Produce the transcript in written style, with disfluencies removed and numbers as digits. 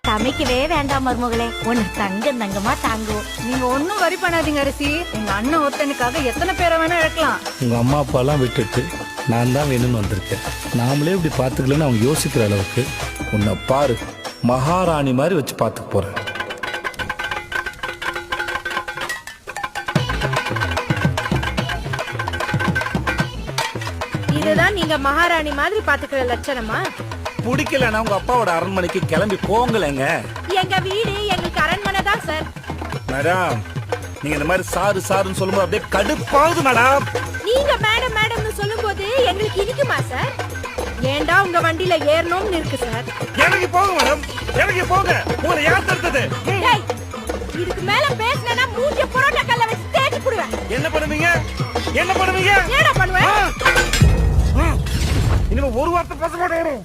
சமைக்கவே வேண்டாம் மருமகளே, ஒன்னு தங்கமா தாங்குவோம். நீங்க ஒன்னும் வரி பண்ணாதீங்க அரசி. எங்க அண்ணன் ஒருத்தனுக்காக எத்தனை பேரை வேணா இழக்கலாம். உங்க அம்மா அப்பா எல்லாம் விட்டுட்டு நான் தான் வேணும்னு வந்திருக்கேன். நாமளே இப்படி பாத்துக்கலன்னு அவங்க யோசிக்கிற அளவுக்கு உன்னை பாரு, மகாராணி மாதிரி வச்சு பாத்துக்க போறேன். இதுதான் நீங்க மகாராணி மாதிரி பாத்துக்கிற லட்சணமா? பிடிக்கலன்னா உங்க அப்பாவோட அரண்மனைக்கு கிளம்பி போங்களேங்க. எங்க வீடு எங்களுக்கு அரண்மனை தான் சார். மேடம், நீங்க இந்த மாதிரி சாரு சாருன்னு சொல்லும்போது அப்படியே கடுப்பாகுது மேடம். நீங்க மேடம் மேடம்னு சொல்லும்போது எங்களுக்கு இனிக்குமா சார்? ஏண்டா உங்க வண்டியில ஏறணும்னு இருக்கு சார். எனக்கு போங்க மேடம், எனக்கு போங்க. உங்களை யார் தடுத்தது? டேய், இதுக்கு மேல பேசினா மூஞ்சி புரோட்டா கல்ல வச்சு தேய்ச்சி புடுவேன். என்ன பண்ணுவீங்க? என்ன பண்ணுவீங்க? ஏடா பண்ணுவேன்? இனிமே ஒரு வார்த்தை பேச மாட்டேன்.